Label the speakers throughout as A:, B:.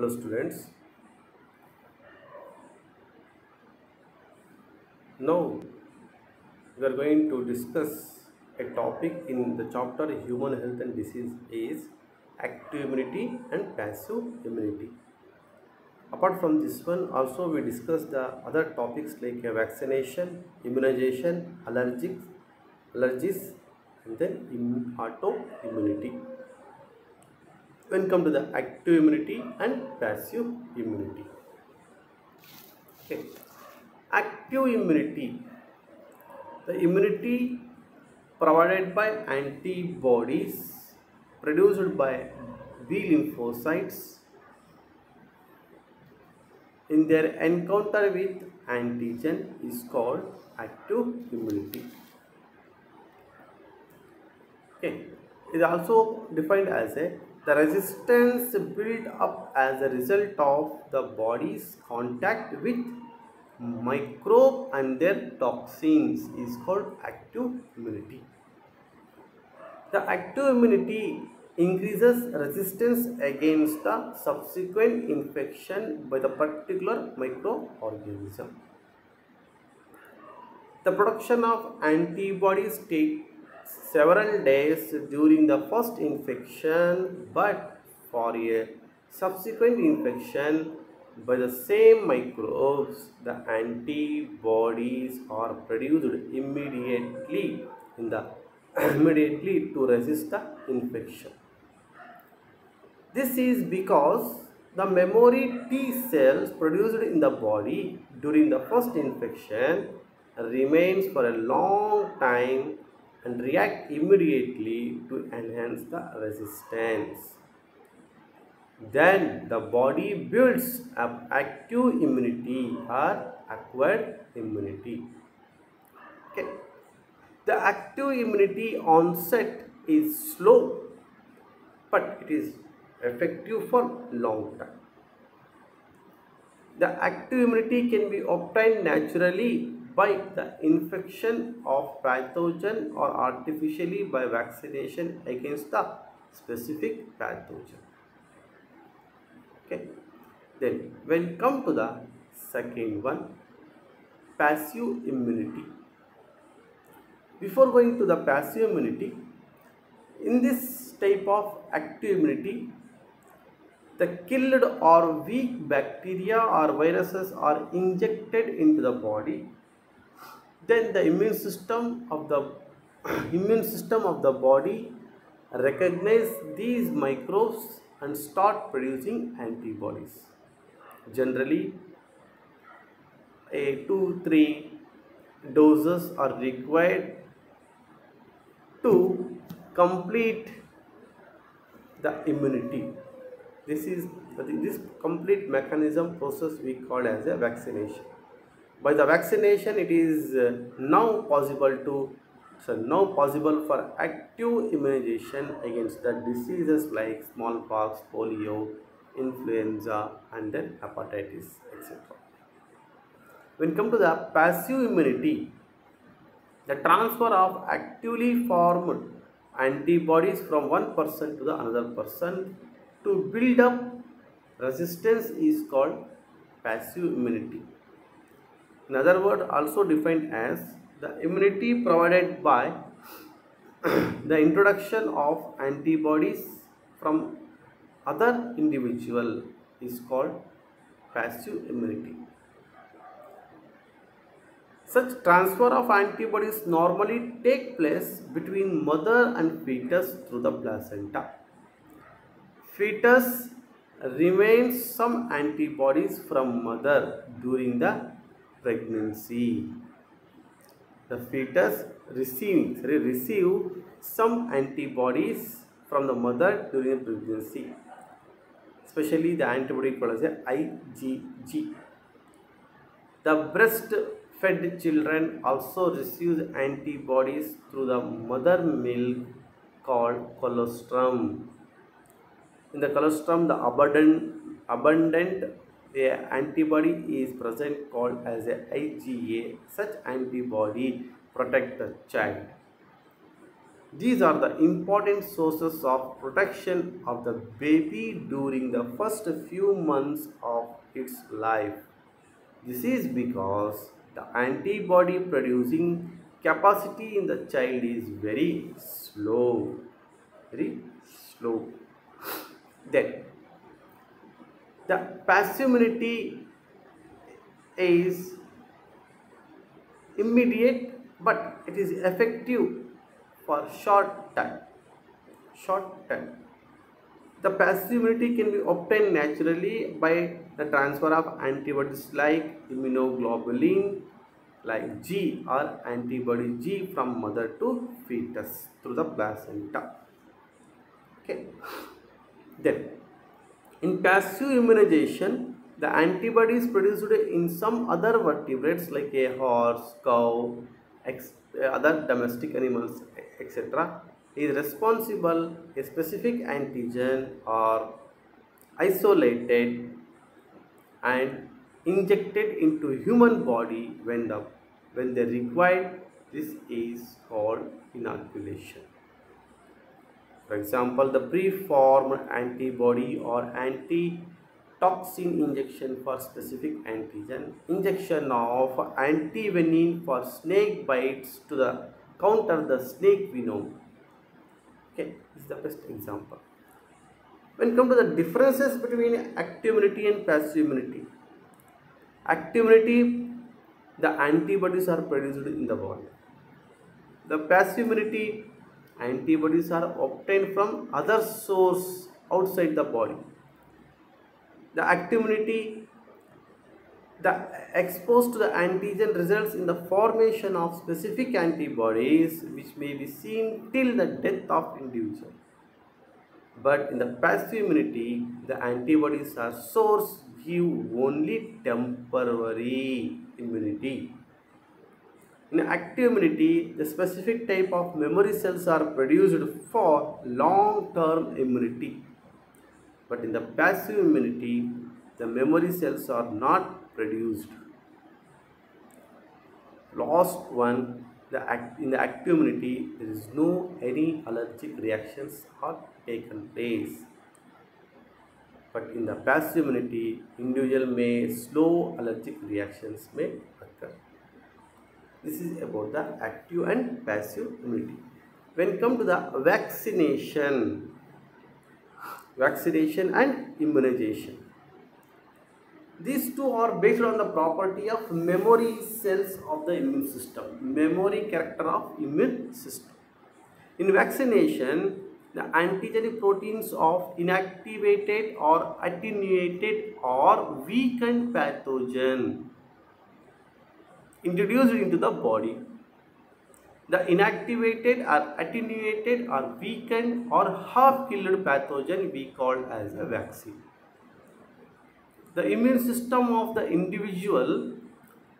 A: Hello students, now we are going to discuss a topic in the chapter Human Health and Disease is active immunity and passive immunity. Apart from this one, also we discuss the other topics like vaccination, immunization, allergies, and then autoimmunity. When come to the active immunity and passive immunity. Okay. Active immunity, the immunity provided by antibodies produced by B lymphocytes in their encounter with antigen is called active immunity. Okay. It is also defined as the resistance built up as a result of the body's contact with microbe and their toxins is called active immunity. The active immunity increases resistance against the subsequent infection by the particular microorganism. The production of antibodies takes several days during the first infection, but for a subsequent infection by the same microbes, the antibodies are produced immediately to resist the infection. This is because the memory T cells produced in the body during the first infection remains for a long time and react immediately to enhance the resistance. Then the body builds up active immunity or acquired immunity. Okay. The active immunity onset is slow, but it is effective for long time. The active immunity can be obtained naturally by the infection of pathogen or artificially by vaccination against the specific pathogen. Okay. Then when come to the second one, passive immunity. Before going to the passive immunity, in this type of active immunity, the killed or weak bacteria or viruses are injected into the body. Then the immune system of the body recognize these microbes and start producing antibodies. Generally, 2-3 doses are required to complete the immunity. This complete mechanism process we call as a vaccination. By the vaccination, it is now possible for active immunization against the diseases like smallpox, polio, influenza, and then hepatitis, etc. When come to the passive immunity, the transfer of actively formed antibodies from one person to the another person to build up resistance is called passive immunity. In other words, also defined as the immunity provided by the introduction of antibodies from other individual is called passive immunity. Such transfer of antibodies normally take place between mother and fetus through the placenta. Fetus remains some antibodies from mother during the pregnancy. The fetus receive some antibodies from the mother during the pregnancy, especially the antibody called as IgG. The breastfed children also receive antibodies through the mother milk called colostrum. In the colostrum, the abundant antibody is present called as a IgA. Such antibody protect the child. These are the important sources of protection of the baby during the first few months of its life. This is because the antibody producing capacity in the child is very slow. Very slow. Then the passive immunity is immediate, but it is effective for short time. Short time. The passive immunity can be obtained naturally by the transfer of antibodies like immunoglobulin like G or antibody G from mother to fetus through the placenta. Okay. Then in passive immunization, the antibodies produced in some other vertebrates like a horse, cow, other domestic animals, etc., is responsible. A specific antigen or isolated and injected into human body when they required. This is called inoculation. For example, the preformed antibody or antitoxin injection for specific antigen, injection of antivenin for snake bites to counter the snake venom. Okay, this is the best example. When come to the differences between active immunity and passive immunity, active immunity, the antibodies are produced in the body. The passive immunity, antibodies are obtained from other source outside the body. The active immunity, the exposed to the antigen results in the formation of specific antibodies which may be seen till the death of individual. But in the passive immunity, the antibodies are source give only temporary immunity. In active immunity, the specific type of memory cells are produced for long-term immunity. But in the passive immunity, the memory cells are not produced. Last one, in the active immunity, there is no any allergic reactions are taken place. But in the passive immunity, individual may slow allergic reactions may occur. This is about the active and passive immunity. When come to the vaccination and immunization, these two are based on the property of memory cells of the immune system, memory character of immune system. In vaccination, the antigenic proteins of inactivated or attenuated or weakened pathogen introduced into the body. The inactivated or attenuated or weakened or half-killed pathogen we call as a vaccine. The immune system of the individual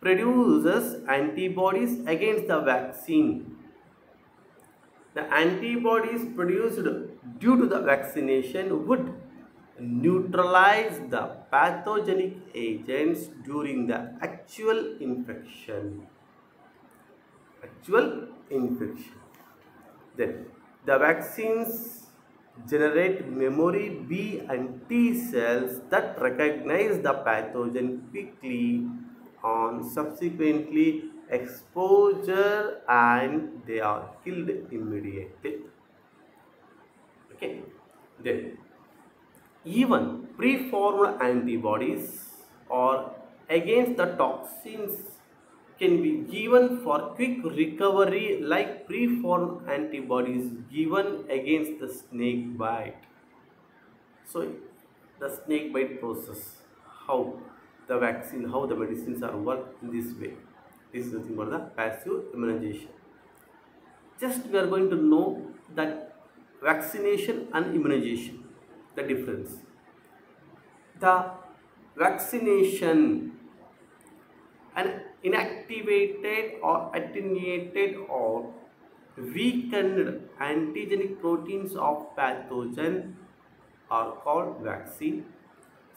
A: produces antibodies against the vaccine. The antibodies produced due to the vaccination would neutralize the pathogenic agents during the actual infection. Then the vaccines generate memory B and T cells that recognize the pathogen quickly on subsequently exposure and they are killed immediately. Okay. Then even preformed antibodies or against the toxins can be given for quick recovery like preformed antibodies given against the snake bite. So the snake bite process, how the vaccine, how the medicines are worked in this way. This is nothing about the passive immunization. Just we are going to know that vaccination and immunization, the difference. The vaccination, an inactivated or attenuated or weakened antigenic proteins of pathogen are called vaccine.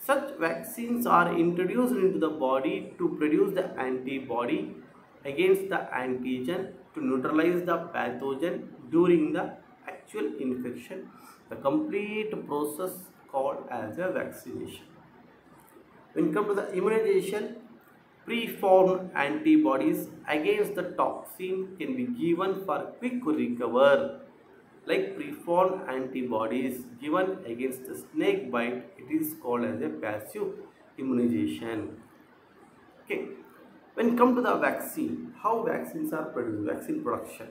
A: Such vaccines are introduced into the body to produce the antibody against the antigen to neutralize the pathogen during the actual infection, the complete process called as a vaccination. When come to the immunization, preformed antibodies against the toxin can be given for quick recover. Like preformed antibodies given against the snake bite, it is called as a passive immunization. Okay. When come to the vaccine, how vaccines are produced, vaccine production.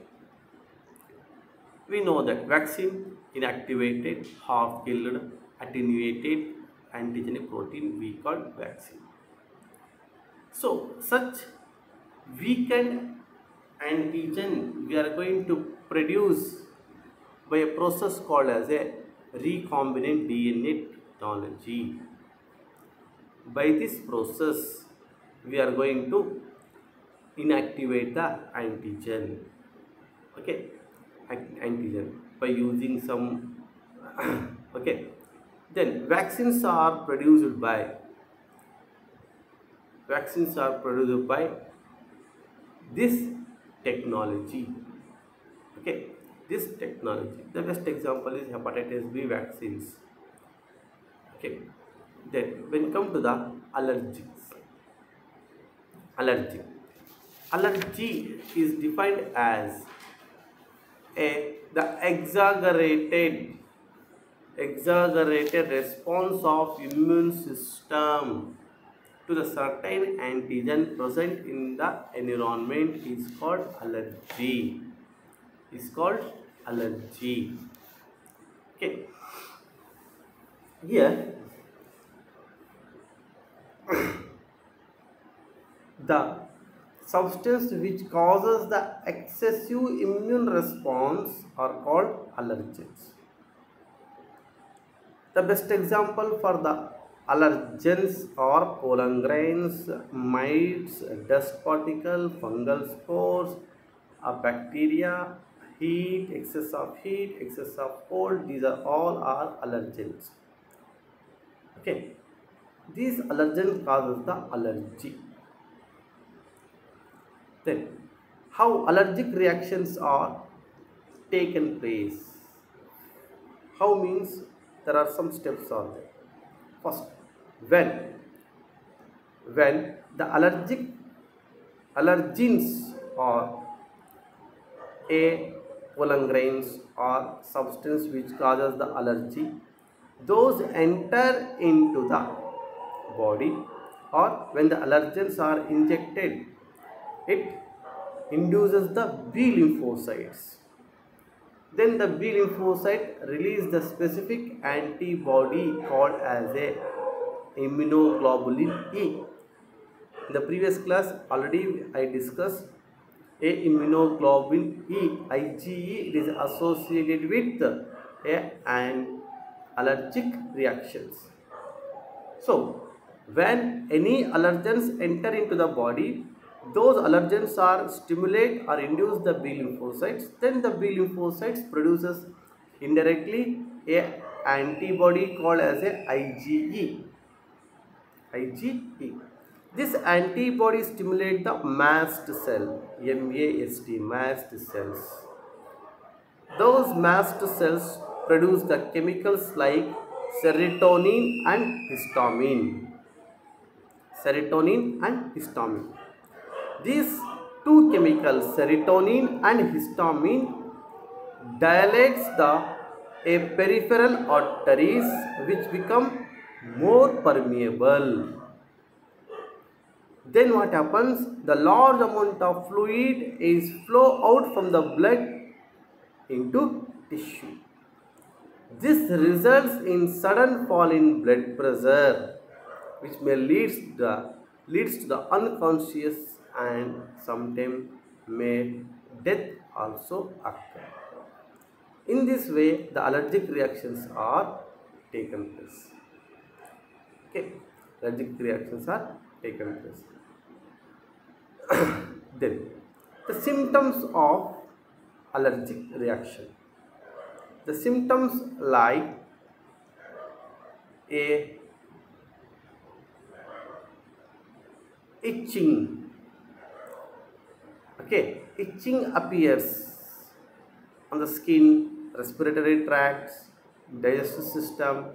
A: We know that vaccine inactivated, half-killed, attenuated antigenic protein we call vaccine. So such weakened antigen we are going to produce by a process called as a recombinant DNA technology. By this process, we are going to inactivate the antigen. Okay, antigen by using some. Okay, then vaccines are produced by this technology. Okay, this technology. The best example is hepatitis B vaccines. Okay, then when come to the allergics, allergy. Allergy is defined as the exaggerated response of immune system to the certain antigen present in the environment is called allergy. Is called allergy. Okay. Here the substance which causes the excessive immune response are called allergens. The best example for the allergens are pollen grains, mites, dust particle, fungal spores, bacteria, heat, excess of cold. These are all allergens. Okay, these allergens causes the allergy. Then, how allergic reactions are taken place? How means there are some steps are there. First, when the allergens or a pollen grains or substance which causes the allergy, those enter into the body, or when the allergens are injected, it induces the B lymphocytes. Then the B lymphocyte release the specific antibody called as a immunoglobulin E. In the previous class already I discussed a immunoglobulin E, IgE. It is associated with an allergic reactions. So when any allergens enter into the body, those allergens are stimulate or induce the B lymphocytes. Then the B lymphocytes produces indirectly a antibody called as a IgE. IgE. This antibody stimulate the mast cell, MAST, mast cells. Those mast cells produce the chemicals like serotonin and histamine. Serotonin and histamine. These two chemicals, serotonin and histamine, dilates a peripheral arteries which become more permeable. Then what happens? The large amount of fluid is flow out from the blood into tissue. This results in sudden fall in blood pressure, which may leads to the unconscious and sometimes may death also occur. In this way, the allergic reactions are taken place. Okay, allergic reactions are taken place. Then, the symptoms of allergic reaction. The symptoms like a itching. Okay, itching appears. on the skin, respiratory tracts, digestive system,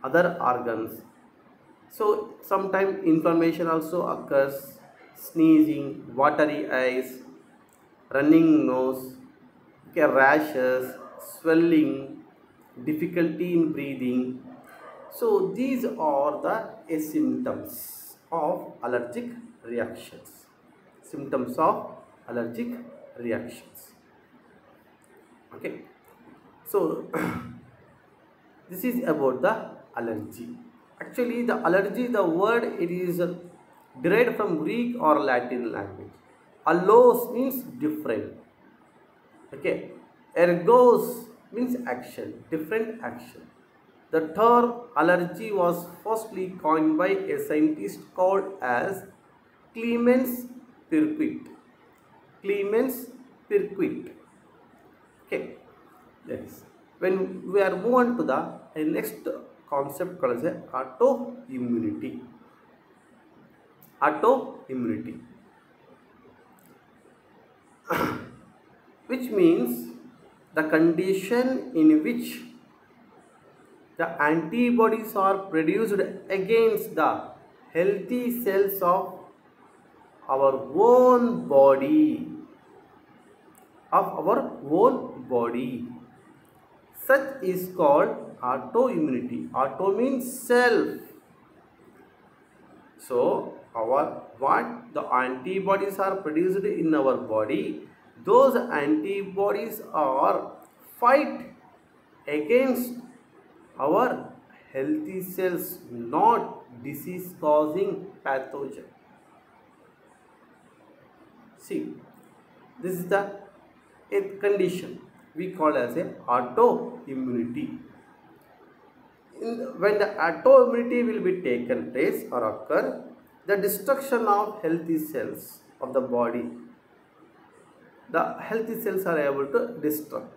A: other organs. So sometimes inflammation also occurs, sneezing, watery eyes, running nose, okay, rashes, swelling, difficulty in breathing. So these are the symptoms of allergic reactions. Symptoms of allergic reactions. Okay. So this is about the allergy. Actually, the allergy, the word, it is derived from Greek or Latin language. Allos means different. Okay. Ergos means action, different action. The term allergy was firstly coined by a scientist called as Clemens Pirquet. Clemens Pirquet. Okay. Yes. When we are move on to the next concept called as autoimmunity. Autoimmunity, which means the condition in which the antibodies are produced against the healthy cells of our own body. Such is called autoimmunity. Auto means self. So what the antibodies are produced in our body, those antibodies are fight against our healthy cells, not disease causing pathogen. See, this is the condition we call as a autoimmunity. When the autoimmunity will be taken place or occur, the destruction of healthy cells of the body, the healthy cells are able to destruct.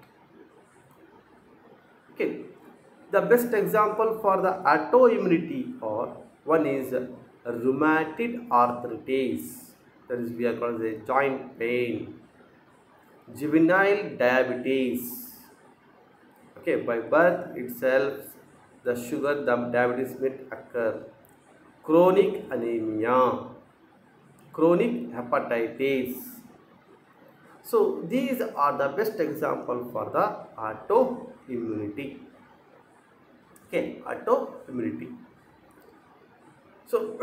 A: Okay, the best example for the autoimmunity or one is rheumatoid arthritis, that is we are called as a joint pain, juvenile diabetes. Okay, by birth itself the sugar, the diabetes may occur. Chronic anemia, chronic hepatitis. So these are the best example for the autoimmunity. Okay, autoimmunity. So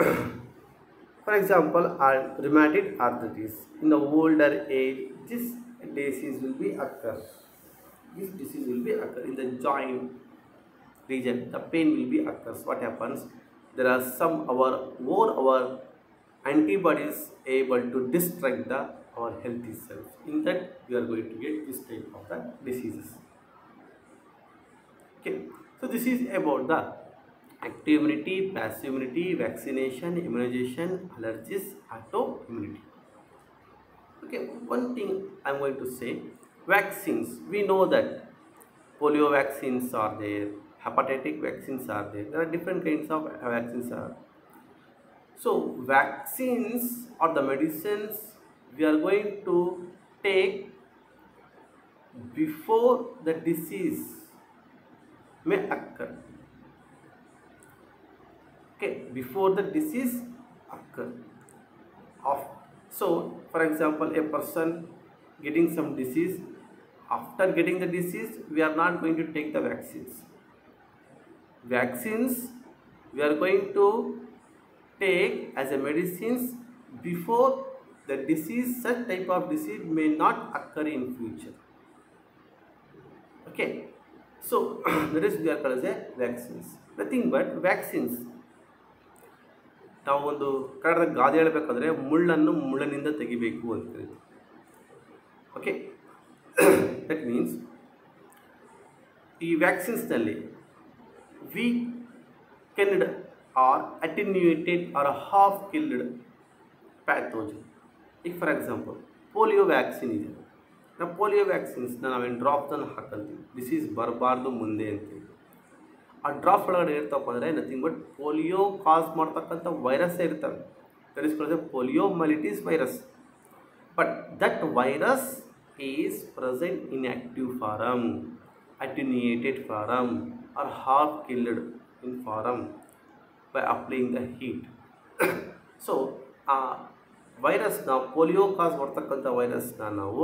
A: for example, rheumatoid arthritis, in the older age, this disease will be occur. This disease will be occur in the joint region. The pain will be occurs. What happens? There are some our antibodies able to destruct our healthy cells. In that we are going to get this type of the diseases. Okay. So this is about the active immunity, passive immunity, vaccination, immunization, allergies, autoimmunity. Okay, one thing I am going to say, vaccines. We know that polio vaccines are there, hepatitis vaccines are there. There are different kinds of vaccines are. So vaccines or the medicines we are going to take before the disease may occur. Okay, before the disease occur. So for example, a person getting some disease, after getting the disease we are not going to take the vaccines. Vaccines we are going to take as a medicines before the disease, such type of disease may not occur in future. Okay, so that is we are called as a vaccines. Nothing but vaccines. ನಾವು ಒಂದು ಕನ್ನಡದ ಗಾದೆ ಹೇಳಬೇಕಂದ್ರೆ ಮುಳ್ಳನ್ನು ಮುಳ್ಳಿನಿಂದ ತೆಗಿಬೇಕು ಅಂತ ಹೇಳ್ತೀವಿ. Okay, that means ಈ ವ್ಯಾಕ್ಸಿನ್ಸ್ನಲ್ಲಿ weakened or attenuated or half killed pathogen. ಈಗ ಫಾರ್ ಎಕ್ಸಾಂಪಲ್ ಪೋಲಿಯೋ ವ್ಯಾಕ್ಸಿನ್ ಇದೆ. ನಾವು ಪೋಲಿಯೋ ವ್ಯಾಕ್ಸಿನ್ಸ್ನ ನಾವೇನು ಡ್ರಾಪ್ಸನ್ನು ಹಾಕಂತೀವಿ, ಡಿಸೀಸ್ ಬರಬಾರ್ದು ಮುಂದೆ ಅಂತೇಳಿ. ಆ ಡ್ರಾಪ್ ಒಳಗಡೆ ಇರ್ತಪ್ಪ ಅಂದರೆ ನಥಿಂಗ್ ಬಟ್ ಪೋಲಿಯೋ ಕಾಸ್ ಮಾಡ್ತಕ್ಕಂಥ ವೈರಸ್ಸೇ ಇರ್ತವೆ. ಕರೆಸ್ಕೊಳ್ಳೋದು poliomyelitis virus. But that virus is present in active form, attenuated form, or half killed in form by applying the heat. So ಆ ವೈರಸ್ನ ಪೋಲಿಯೋ ಕಾಸ್ ಬರ್ತಕ್ಕಂಥ ವೈರಸ್ನ ನಾವು